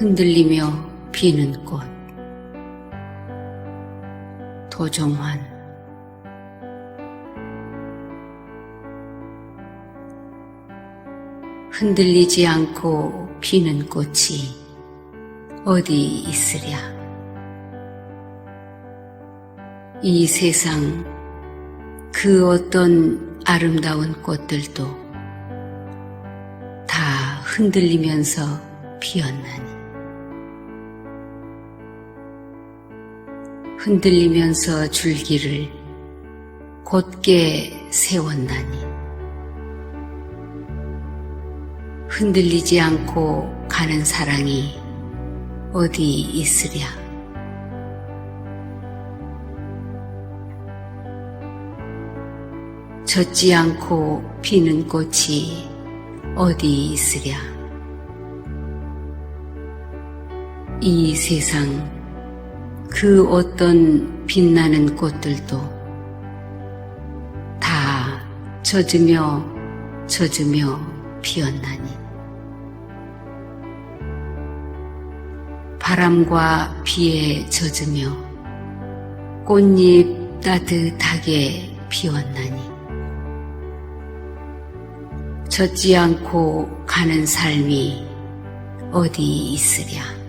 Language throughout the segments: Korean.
흔들리며 피는 꽃. 도종환. 흔들리지 않고 피는 꽃이 어디 있으랴. 이 세상 그 어떤 아름다운 꽃들도 다 흔들리면서 피었나니, 흔들리면서 줄기를 곧게 세웠나니, 흔들리지 않고 가는 사랑이 어디 있으랴. 젖지 않고 피는 꽃이 어디 있으랴. 이 세상 그 어떤 빛나는 꽃들도 다 젖으며 피었나니, 바람과 비에 젖으며 꽃잎 따뜻하게 피웠나니, 젖지 않고 가는 삶이 어디 있으랴.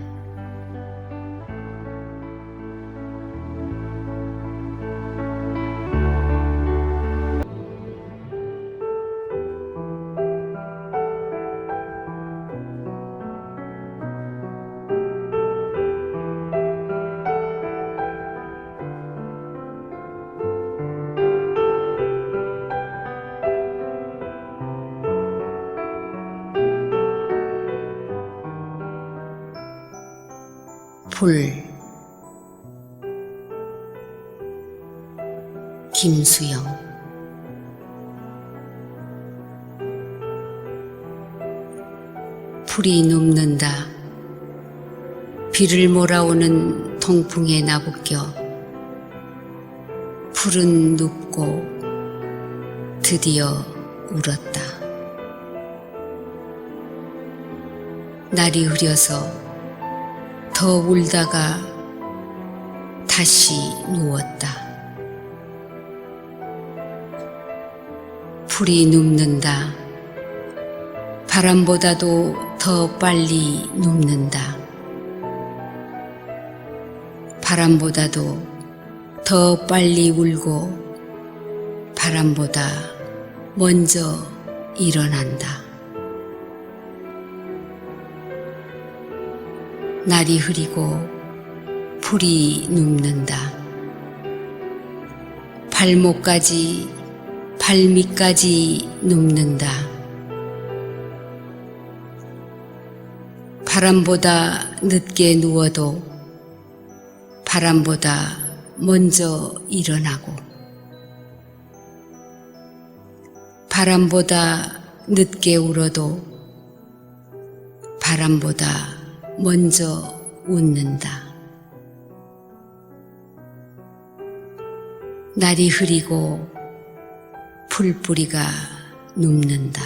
불. 김수영. 불이 눕는다. 비를 몰아오는 동풍에 나부껴 불은 눕고 드디어 울었다. 날이 흐려서 더 울다가 다시 누웠다. 불이 눕는다. 바람보다도 더 빨리 눕는다. 바람보다도 더 빨리 울고 바람보다 먼저 일어난다. 날이 흐리고 불이 눕는다. 발밑까지 눕는다. 바람보다 늦게 누워도 바람보다 먼저 일어나고, 바람보다 늦게 울어도 바람보다 먼저 웃는다. 날이 흐리고 풀뿌리가 눕는다.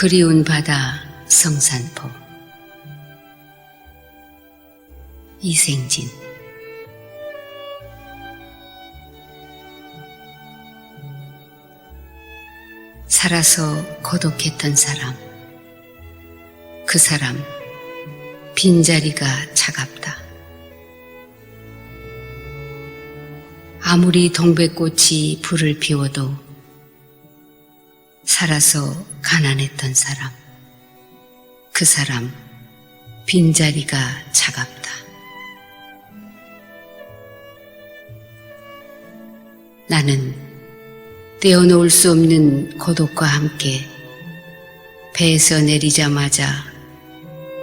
그리운 바다 성산포. 이생진. 살아서 고독했던 사람, 그 사람 빈자리가 차갑다. 아무리 동백꽃이 불을 피워도 살아서 가난했던 사람, 그 사람 빈자리가 차갑다. 나는 떼어놓을 수 없는 고독과 함께 배에서 내리자마자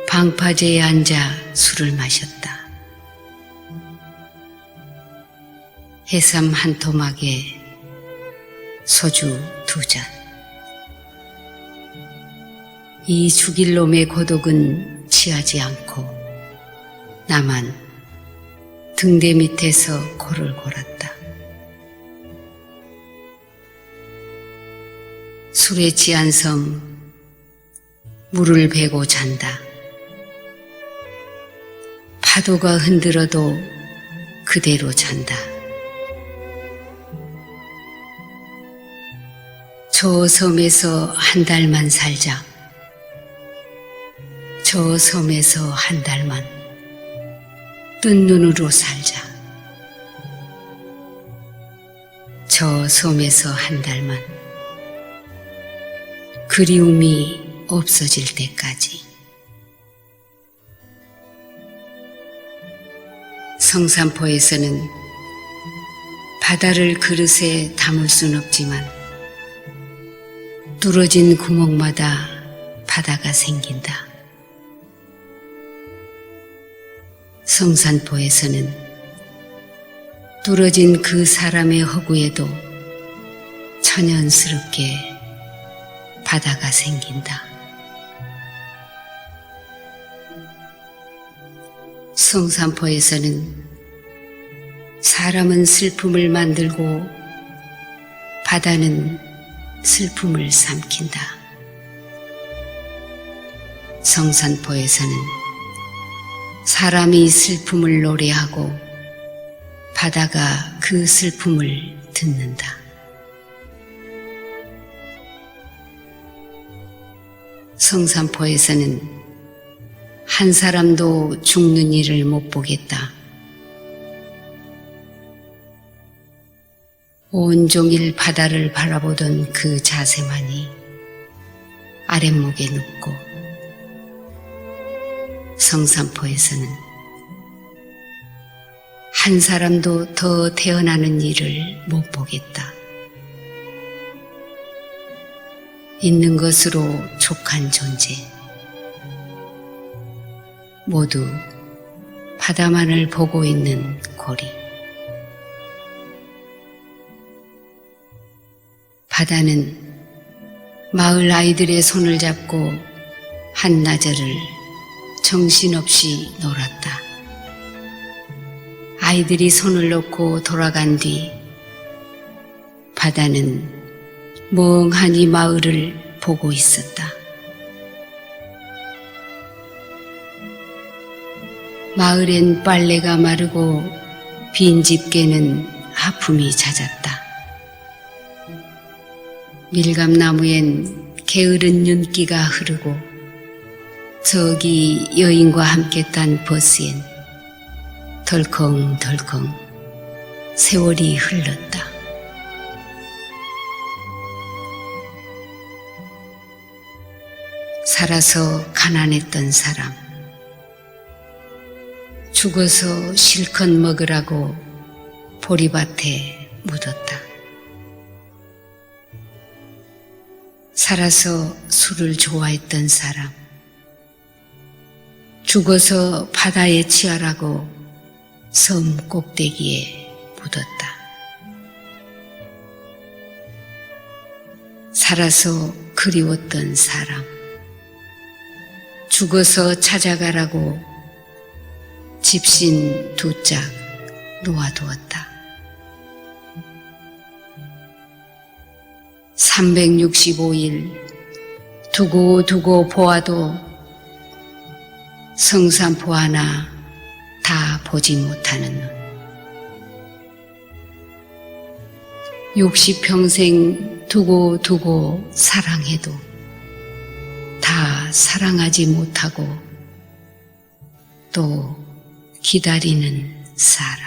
방파제에 앉아 술을 마셨다. 해삼 한 토막에 소주 2잔. 이 죽일 놈의 고독은 취하지 않고 나만 등대 밑에서 코를 골았다. 술에 취한 섬 물을 베고 잔다. 파도가 흔들어도 그대로 잔다. 저 섬에서 한 달만 살자. 저 섬에서 한 달만 뜬 눈으로 살자. 저 섬에서 한 달만 그리움이 없어질 때까지. 성산포에서는 바다를 그릇에 담을 순 없지만 뚫어진 구멍마다 바다가 생긴다. 성산포에서는 뚫어진 그 사람의 허구에도 천연스럽게 바다가 생긴다. 성산포에서는 사람은 슬픔을 만들고 바다는 슬픔을 삼킨다. 성산포에서는 사람이 슬픔을 노래하고 바다가 그 슬픔을 듣는다. 성산포에서는 한 사람도 죽는 일을 못 보겠다. 온종일 바다를 바라보던 그 자세만이 아랫목에 눕고 성산포에서는 한 사람도 더 태어나는 일을 못 보겠다. 있는 것으로 족한 존재, 모두 바다만을 보고 있는 고리. 바다는 마을 아이들의 손을 잡고 한나절을 정신없이 놀았다. 아이들이 손을 놓고 돌아간 뒤 바다는 멍하니 마을을 보고 있었다. 마을엔 빨래가 마르고 빈 집게는 하품이 잦았다. 밀감나무엔 게으른 윤기가 흐르고 저기 여인과 함께 딴 버스엔 덜컹덜컹 세월이 흘렀다. 살아서 가난했던 사람, 죽어서 실컷 먹으라고 보리밭에 묻었다. 살아서 술을 좋아했던 사람, 죽어서 바다에 취하라고 섬 꼭대기에 묻었다. 살아서 그리웠던 사람, 죽어서 찾아가라고 집신 2짝 놓아두었다. 365일 두고 보아도 성산포 하나 다 보지 못하는 눈. 60평생 두고 사랑해도 다 사랑하지 못하고 또 기다리는 사람.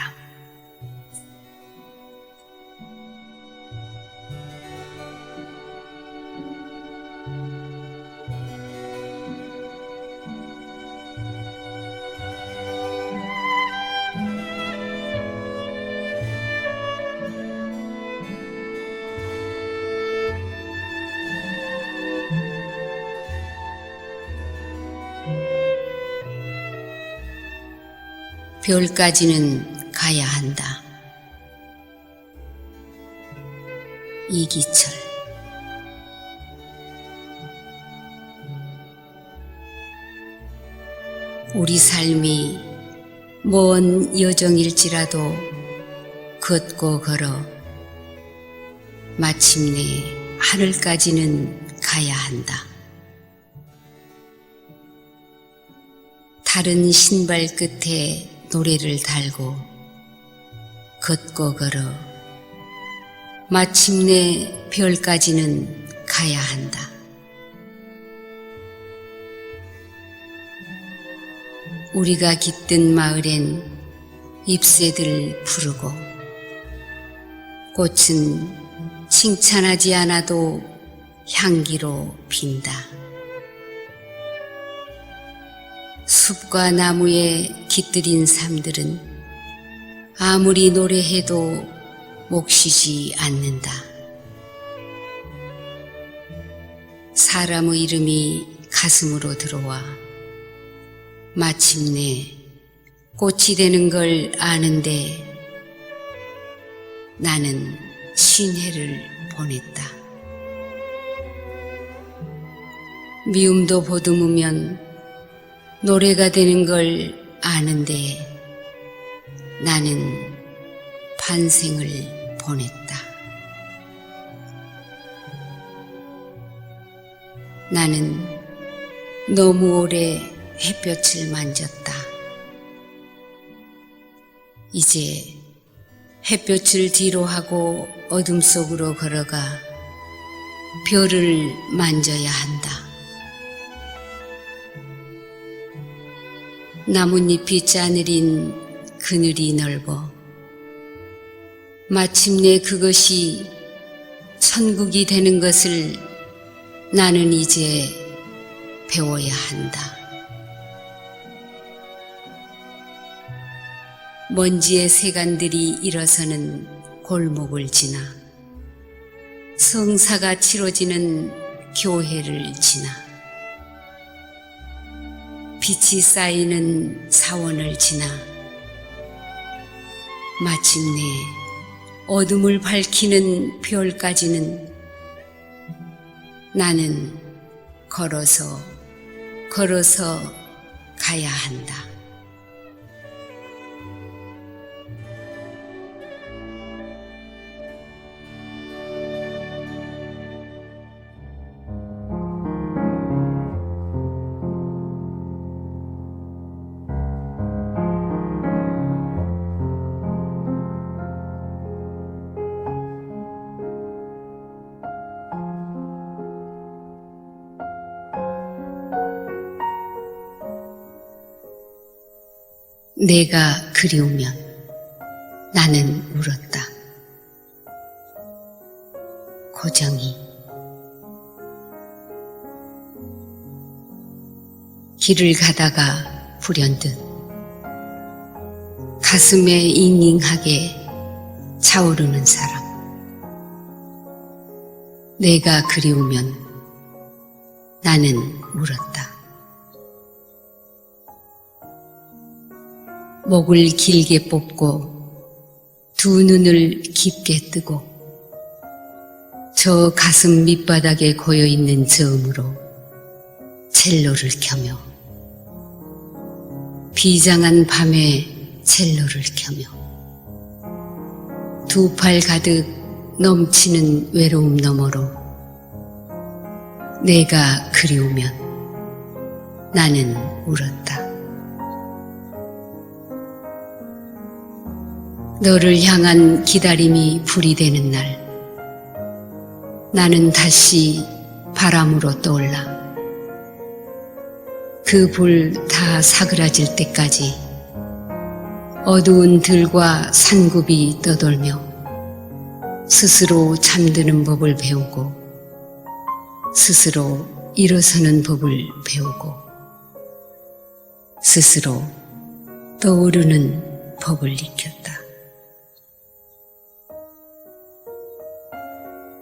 별까지는 가야 한다. 이기철. 우리 삶이 먼 여정일지라도 걷고 걸어 마침내 하늘까지는 가야 한다. 다른 신발 끝에 노래를 달고 걷고 걸어 마침내 별까지는 가야 한다. 우리가 깃든 마을엔 잎새들 푸르고 꽃은 칭찬하지 않아도 향기로 핀다. 숲과 나무에 깃들인 삶들은 아무리 노래해도 몫이지 않는다. 사람의 이름이 가슴으로 들어와 마침내 꽃이 되는 걸 아는데 나는 신해를 보냈다. 미움도 보듬으면 노래가 되는 걸 아는데 나는 반생을 보냈다. 나는 너무 오래 햇볕을 만졌다. 이제 햇볕을 뒤로 하고 어둠 속으로 걸어가 별을 만져야 한다. 나뭇잎이 짜느린 그늘이 넓어 마침내 그것이 천국이 되는 것을 나는 이제 배워야 한다. 먼지의 세간들이 일어서는 골목을 지나 성사가 치러지는 교회를 지나 빛이 쌓이는 사원을 지나 마침내 어둠을 밝히는 별까지는 나는 걸어서 가야 한다. 내가 그리우면 나는 울었다. 고정이. 길을 가다가 불현듯 가슴에 잉잉하게 차오르는 사람. 내가 그리우면 나는 울었다. 목을 길게 뽑고 두 눈을 깊게 뜨고 저 가슴 밑바닥에 고여있는 저음으로 첼로를 켜며 비장한 밤에 첼로를 켜며 두 팔 가득 넘치는 외로움 너머로 내가 그리우면 나는 울었다. 너를 향한 기다림이 불이 되는 날, 나는 다시 바람으로 떠올라 그 불 다 사그라질 때까지 어두운 들과 산굽이 떠돌며 스스로 잠드는 법을 배우고 스스로 일어서는 법을 배우고 스스로 떠오르는 법을 익혔다.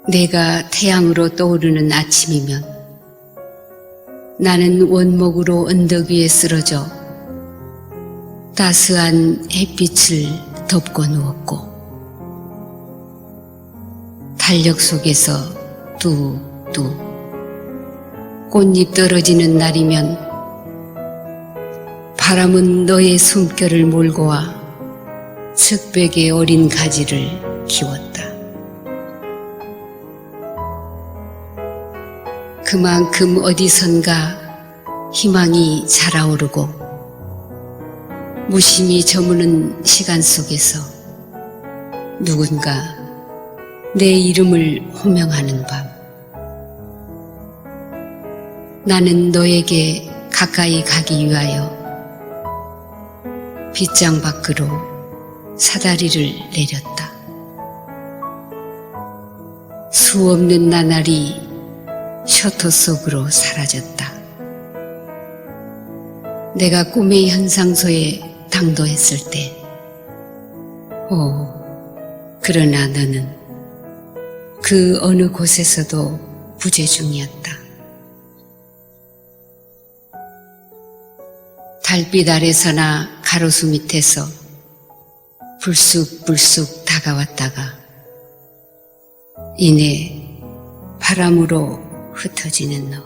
내가 태양으로 떠오르는 아침이면 나는 원목으로 언덕 위에 쓰러져 따스한 햇빛을 덮고 누웠고 달력 속에서 뚝뚝 꽃잎 떨어지는 날이면 바람은 너의 숨결을 몰고 와 측백의 어린 가지를 키웠다. 그만큼 어디선가 희망이 자라오르고 무심히 저무는 시간 속에서 누군가 내 이름을 호명하는 밤, 나는 너에게 가까이 가기 위하여 빗장 밖으로 사다리를 내렸다. 수없는 나날이 셔터 속으로 사라졌다. 내가 꿈의 현상소에 당도했을 때, 그러나 너는 그 어느 곳에서도 부재중이었다. 달빛 아래서나 가로수 밑에서 불쑥불쑥 다가왔다가 이내 바람으로 흩어지는 너.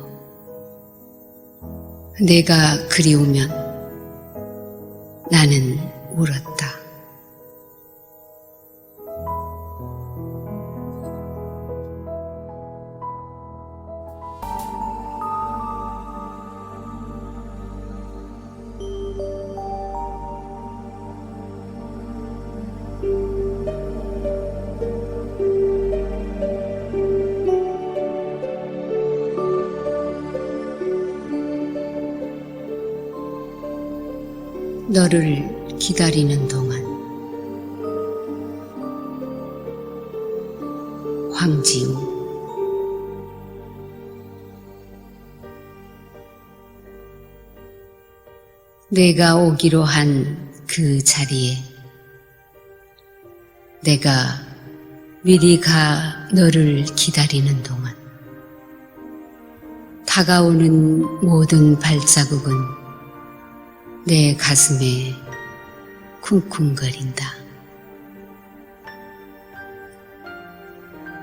내가 그리우면 나는 울었다. 너를 기다리는 동안. 황지우. 내가 오기로 한 그 자리에 내가 미리 가 너를 기다리는 동안 다가오는 모든 발자국은 내 가슴에 쿵쿵거린다.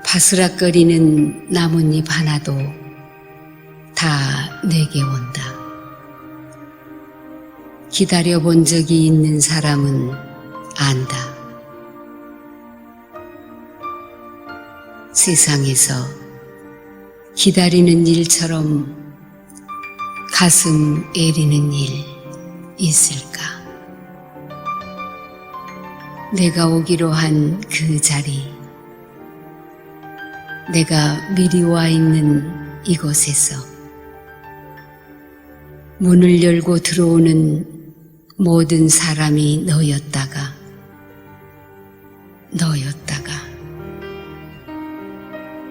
바스락거리는 나뭇잎 하나도 다 내게 온다. 기다려본 적이 있는 사람은 안다. 세상에서 기다리는 일처럼 가슴 애리는 일 있을까? 내가 오기로 한 그 자리, 내가 미리 와 있는 이곳에서 문을 열고 들어오는 모든 사람이 너였다가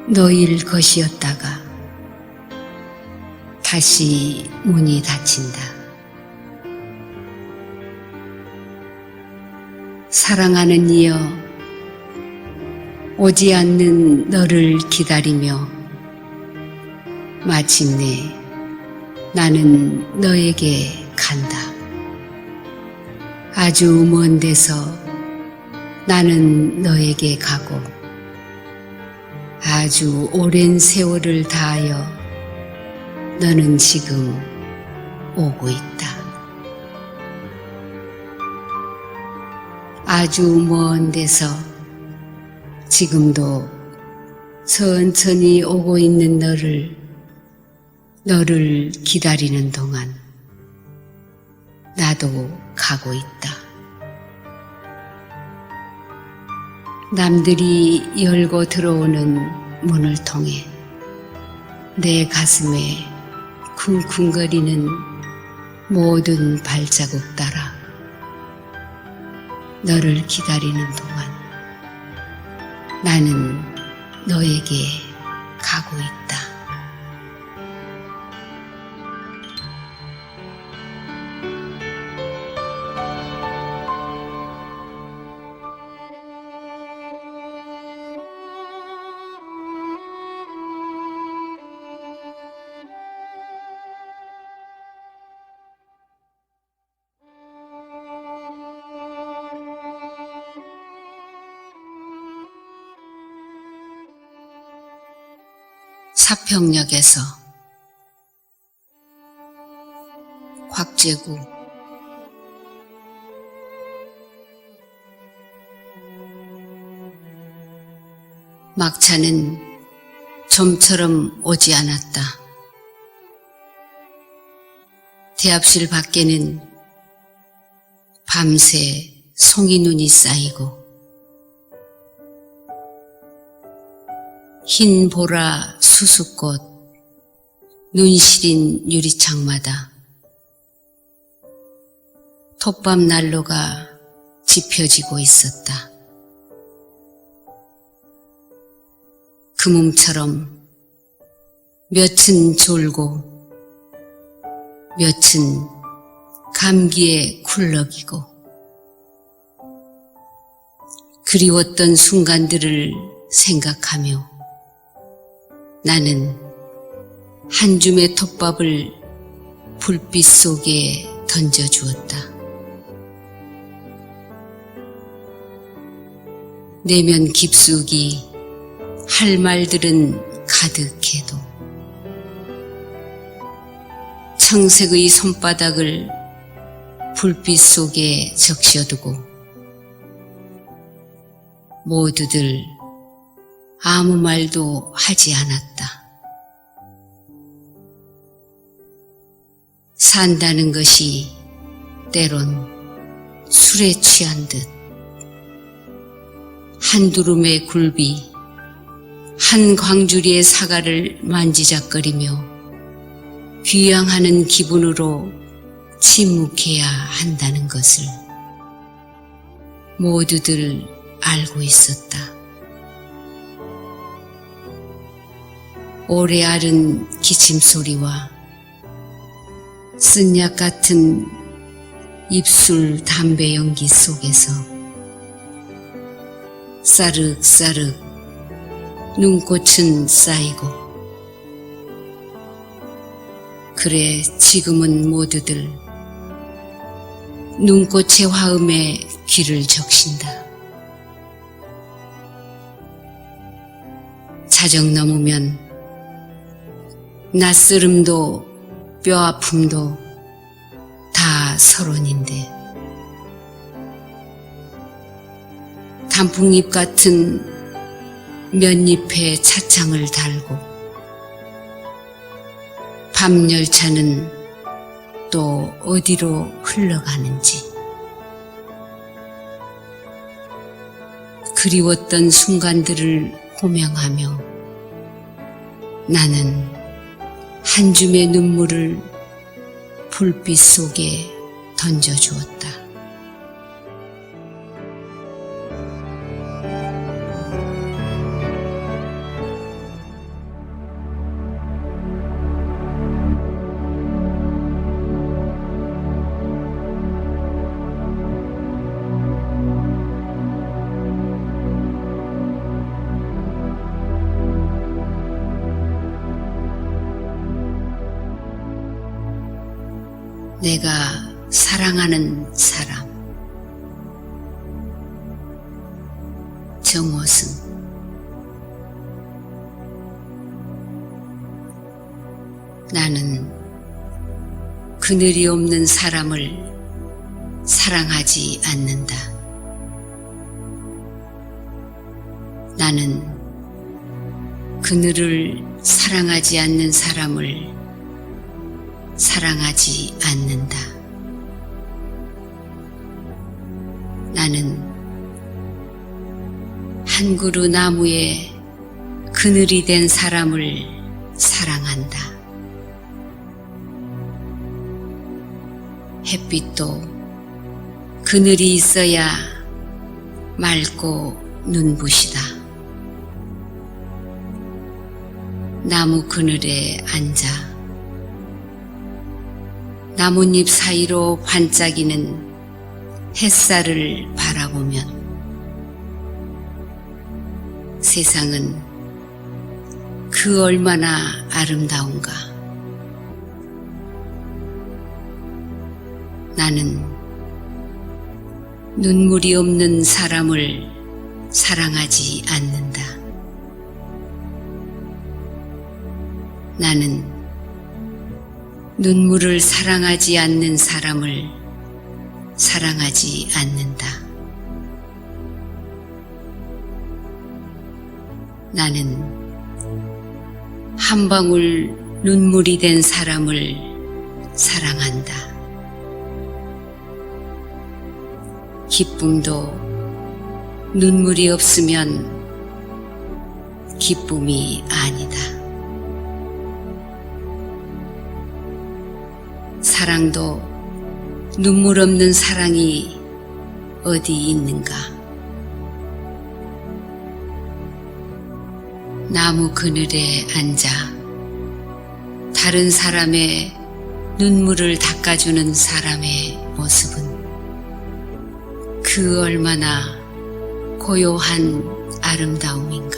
너일 것이었다가 다시 문이 닫힌다. 사랑하는 이여, 오지 않는 너를 기다리며 마침내 나는 너에게 간다. 아주 먼 데서 나는 너에게 가고 아주 오랜 세월을 다하여 너는 지금 오고 있다. 아주 먼 데서 지금도 천천히 오고 있는 너를 기다리는 동안 나도 가고 있다. 남들이 열고 들어오는 문을 통해 내 가슴에 쿵쿵거리는 모든 발자국 따라 너를 기다리는 동안 나는 너에게 가고 있다. 사평역에서 곽재구. 막차는 좀처럼 오지 않았다. 대합실 밖에는 밤새 송이눈이 쌓이고 흰 보라 수수꽃 눈 시린 유리창마다 톱밥 난로가 지펴지고 있었다. 그 몸처럼 몇은 졸고 몇은 감기에 굴럭이고 그리웠던 순간들을 생각하며 나는 한 줌의 톱밥을 불빛 속에 던져주었다. 내면 깊숙이 할 말들은 가득해도 청색의 손바닥을 불빛 속에 적셔두고 모두들 아무 말도 하지 않았다. 산다는 것이 때론 술에 취한 듯 한 두rum의 굴비 한 광주리의 사과를 만지작거리며 귀양하는 기분으로 침묵해야 한다는 것을 모두들 알고 있었다. 오래 앓은 기침소리와 쓴약 같은 입술 담배 연기 속에서 싸륵싸륵 눈꽃은 쌓이고 그래 지금은 모두들 눈꽃의 화음에 귀를 적신다. 자정 넘으면 낯설음도 뼈아픔도 다 서론인데 단풍잎 같은 몇잎에 차창을 달고 밤열차는 또 어디로 흘러가는지 그리웠던 순간들을 호명하며 나는 한 줌의 눈물을 불빛 속에 던져주었다. 내가 사랑하는 사람 정호승. 나는 그늘이 없는 사람을 사랑하지 않는다. 나는 그늘을 사랑하지 않는 사람을 사랑하지 않는다. 나는 한 그루 나무에 그늘이 된 사람을 사랑한다. 햇빛도 그늘이 있어야 맑고 눈부시다. 나무 그늘에 앉아 나뭇잎 사이로 반짝이는 햇살을 바라보면 세상은 그 얼마나 아름다운가. 나는 눈물이 없는 사람을 사랑하지 않는다. 나는 눈물을 사랑하지 않는 사람을 사랑하지 않는다. 나는 한 방울 눈물이 된 사람을 사랑한다. 기쁨도 눈물이 없으면 기쁨이 아니다. 사랑도 눈물 없는 사랑이 어디 있는가? 나무 그늘에 앉아 다른 사람의 눈물을 닦아주는 사람의 모습은 그 얼마나 고요한 아름다움인가.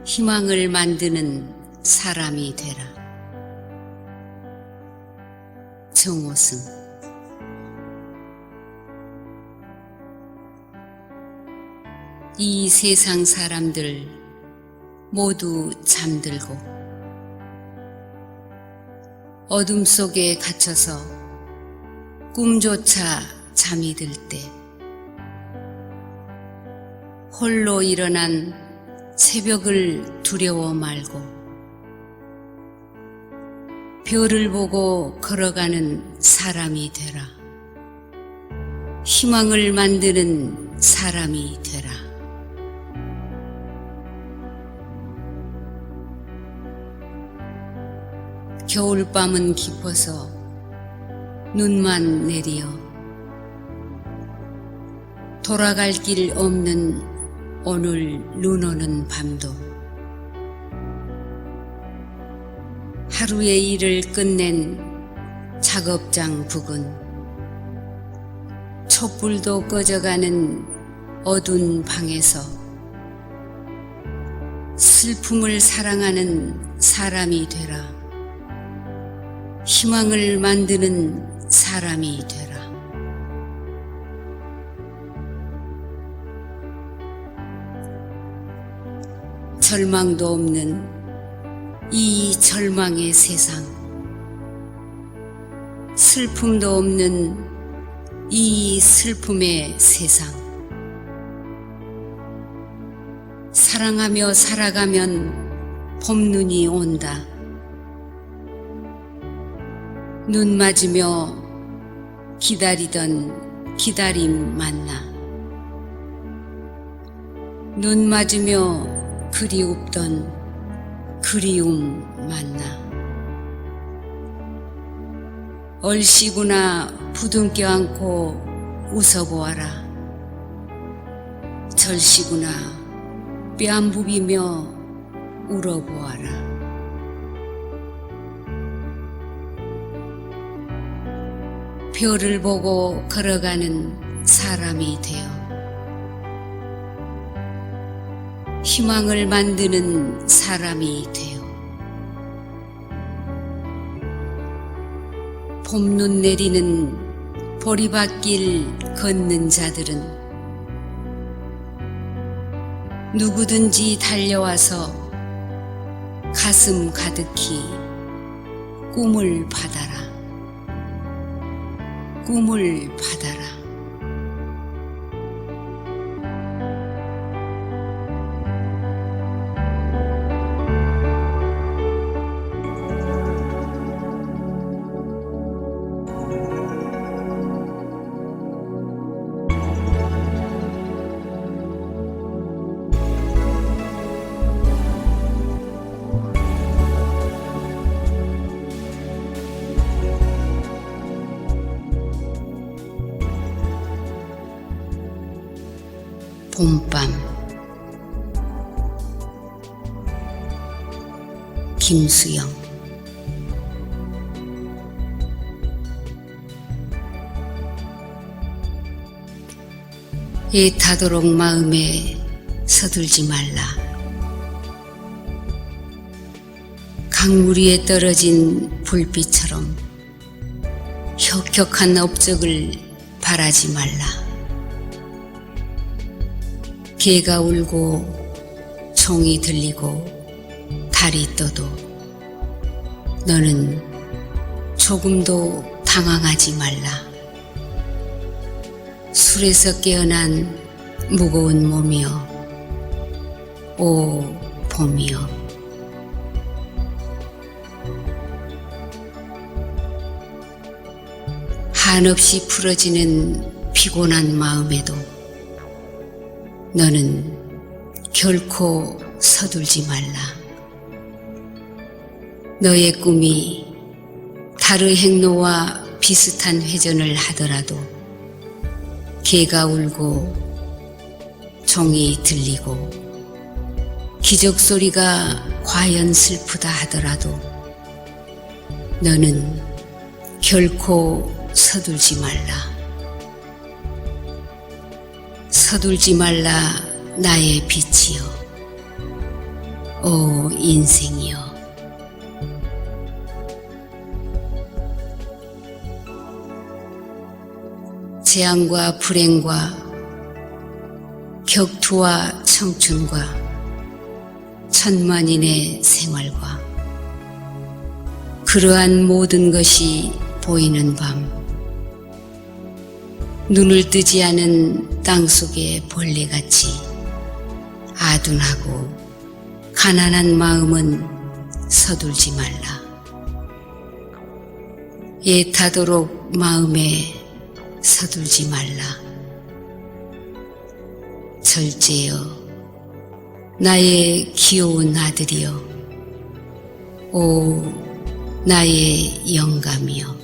희망을 만드는 사람이 되라. 정호승. 이 세상 사람들 모두 잠들고 어둠 속에 갇혀서 꿈조차 잠이 들 때 홀로 일어난 새벽을 두려워 말고 별을 보고 걸어가는 사람이 되라. 희망을 만드는 사람이 되라. 겨울밤은 깊어서 눈만 내리어 돌아갈 길 없는 오늘 눈 오는 밤도 하루의 일을 끝낸 작업장 부근 촛불도 꺼져가는 어두운 방에서 슬픔을 사랑하는 사람이 되라. 희망을 만드는 사람이 되라. 절망도 없는 이 절망의 세상, 슬픔도 없는 이 슬픔의 세상, 사랑하며 살아가면 봄눈이 온다. 눈 맞으며 기다리던 기다림 만나, 눈 맞으며 그리웠던 그리움 만나, 얼씨구나 부둥켜 안고 웃어보아라. 절씨구나 뺨 부비며 울어보아라. 별을 보고 걸어가는 사람이 되어 희망을 만드는 사람이 되어 봄눈 내리는 보리밭길 걷는 자들은 누구든지 달려와서 가슴 가득히 꿈을 받아라. 꿈을 받아라. 봄밤. 김수영. 애타도록 마음에 서둘지 말라. 강물 위에 떨어진 불빛처럼 혁혁한 업적을 바라지 말라. 개가 울고 총이 들리고 달이 떠도 너는 조금도 당황하지 말라. 술에서 깨어난 무거운 몸이여, 오 봄이여. 한없이 풀어지는 피곤한 마음에도 너는 결코 서둘지 말라. 너의 꿈이 달의 행로와 비슷한 회전을 하더라도 개가 울고 종이 들리고 기적 소리가 과연 슬프다 하더라도 너는 결코 서둘지 말라. 서둘지 말라 나의 빛이여, 오 인생이여. 재앙과 불행과 격투와 청춘과 천만인의 생활과 그러한 모든 것이 보이는 밤, 눈을 뜨지 않은 땅속의 벌레같이 아둔하고 가난한 마음은 서둘지 말라. 애타도록 마음에 서둘지 말라. 절제여, 나의 귀여운 아들이여, 오 나의 영감이여.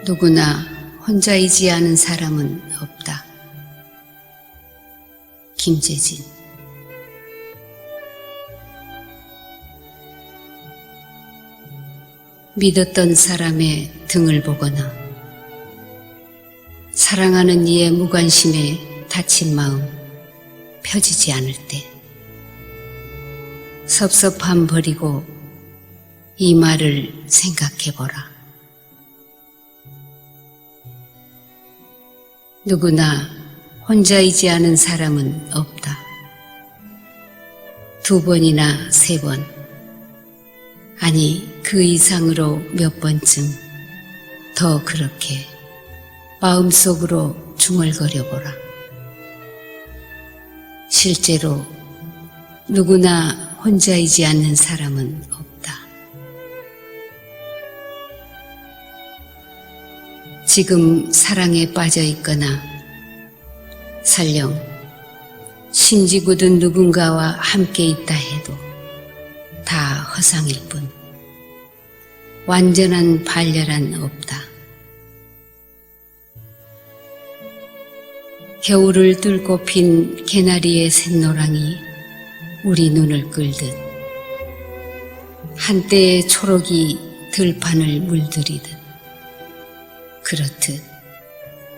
누구나 혼자이지 않은 사람은 없다. 김재진. 믿었던 사람의 등을 보거나 사랑하는 이의 무관심에 다친 마음 펴지지 않을 때 섭섭함 버리고 이 말을 생각해보라. 누구나 혼자이지 않은 사람은 없다. 2번이나 3번, 아니 그 이상으로 몇 번쯤 더 그렇게 마음속으로 중얼거려 보라. 실제로 누구나 혼자이지 않는 사람은 없다. 지금 사랑에 빠져 있거나 설령 신지 굳은 누군가와 함께 있다 해도 다 허상일 뿐 완전한 발열은 없다. 겨울을 뚫고 핀 개나리의 샛노랑이 우리 눈을 끌듯 한때의 초록이 들판을 물들이듯 그렇듯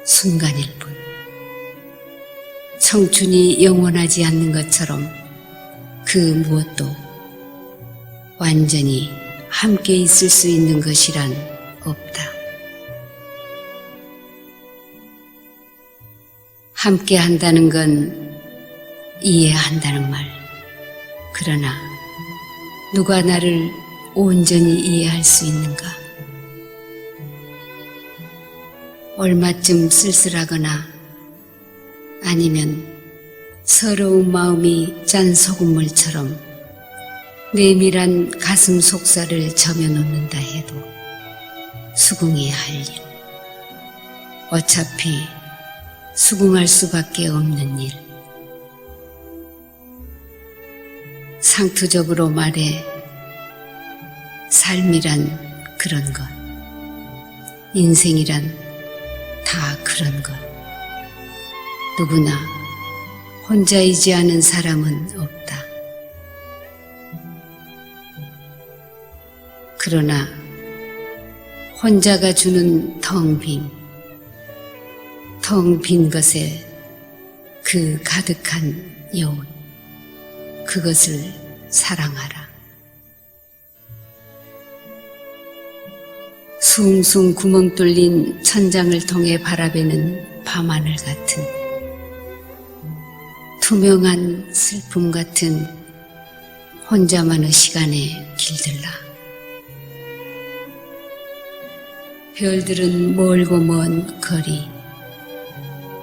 순간일 뿐 청춘이 영원하지 않는 것처럼 그 무엇도 완전히 함께 있을 수 있는 것이란 없다. 함께 한다는 건 이해한다는 말. 그러나 누가 나를 온전히 이해할 수 있는가? 얼마쯤 쓸쓸하거나 아니면 서러운 마음이 짠 소금물처럼 내밀한 가슴 속살을 점여놓는다 해도 수긍해야 할 일. 어차피 수긍할 수밖에 없는 일. 상투적으로 말해 삶이란 그런 것, 인생이란 다 그런 것. 누구나 혼자이지 않은 사람은 없다. 그러나 혼자가 주는 텅 빈 것에 그 가득한 여운, 그것을 사랑하라. 숭숭 구멍 뚫린 천장을 통해 바라보는 밤하늘 같은 투명한 슬픔 같은 혼자만의 시간에 길들라. 별들은 멀고 먼 거리,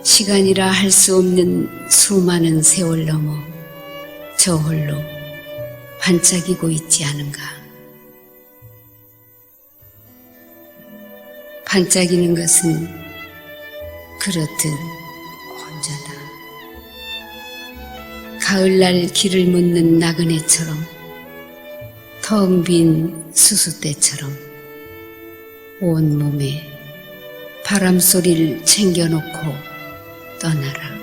시간이라 할 수 없는 수많은 세월 넘어 저 홀로 반짝이고 있지 않은가. 반짝이는 것은 그렇듯 혼자다. 가을날 길을 묻는 나그네처럼, 텅 빈 수수대처럼 온몸에 바람소리를 챙겨놓고 떠나라.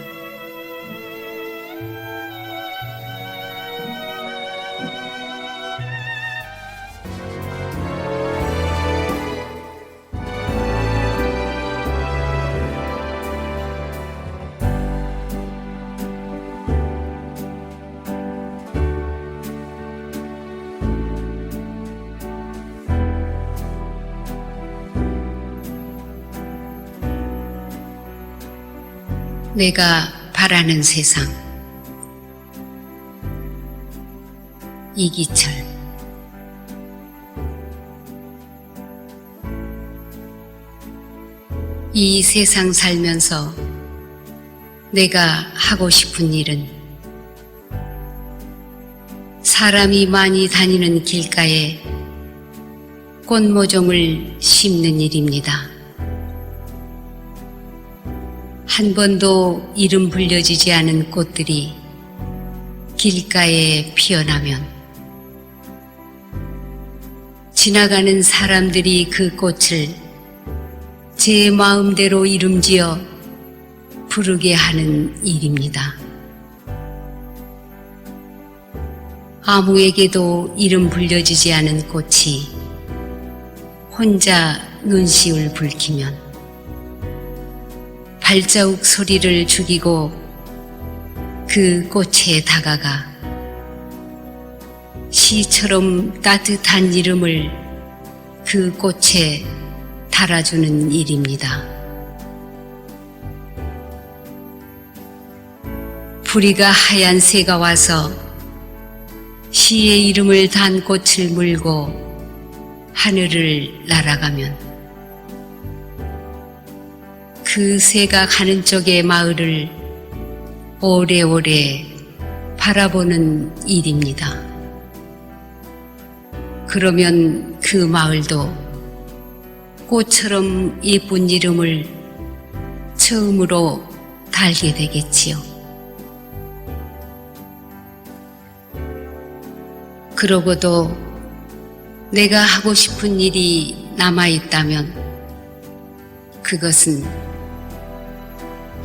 내가 바라는 세상. 이기철. 이 세상 살면서 내가 하고 싶은 일은 사람이 많이 다니는 길가에 꽃모종을 심는 일입니다. 한 번도 이름 불려지지 않은 꽃들이 길가에 피어나면 지나가는 사람들이 그 꽃을 제 마음대로 이름지어 부르게 하는 일입니다. 아무에게도 이름 불려지지 않은 꽃이 혼자 눈시울 붉히면 발자국 소리를 죽이고 그 꽃에 다가가 시처럼 따뜻한 이름을 그 꽃에 달아주는 일입니다. 부리가 하얀 새가 와서 시의 이름을 단 꽃을 물고 하늘을 날아가면 그 새가 가는 쪽의 마을을 오래오래 바라보는 일입니다. 그러면 그 마을도 꽃처럼 예쁜 이름을 처음으로 달게 되겠지요. 그러고도 내가 하고 싶은 일이 남아있다면 그것은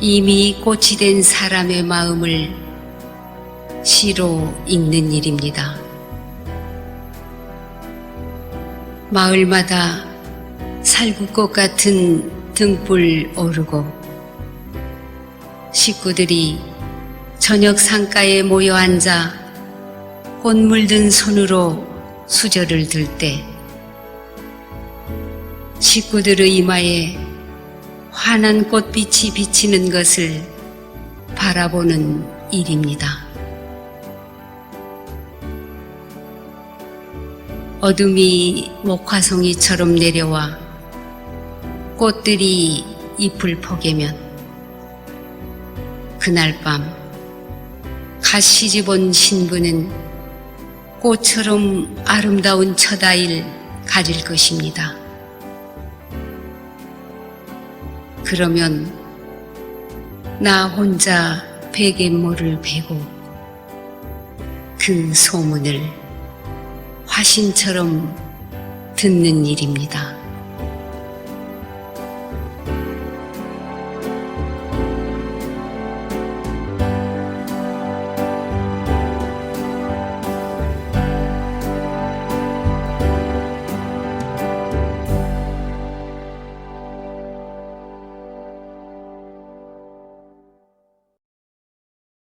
이미 꽃이 된 사람의 마음을 시로 읽는 일입니다. 마을마다 살구꽃 같은 등불 오르고 식구들이 저녁 상가에 모여 앉아 꽃 물든 손으로 수저를 들 때 식구들의 이마에 환한 꽃빛이 비치는 것을 바라보는 일입니다. 어둠이 목화송이처럼 내려와 꽃들이 잎을 포개면 그날 밤 갓 시집온 신부는 꽃처럼 아름다운 첫 아이를 가질 것입니다. 그러면 나 혼자 베갯모를 베고 그 소문을 화신처럼 듣는 일입니다.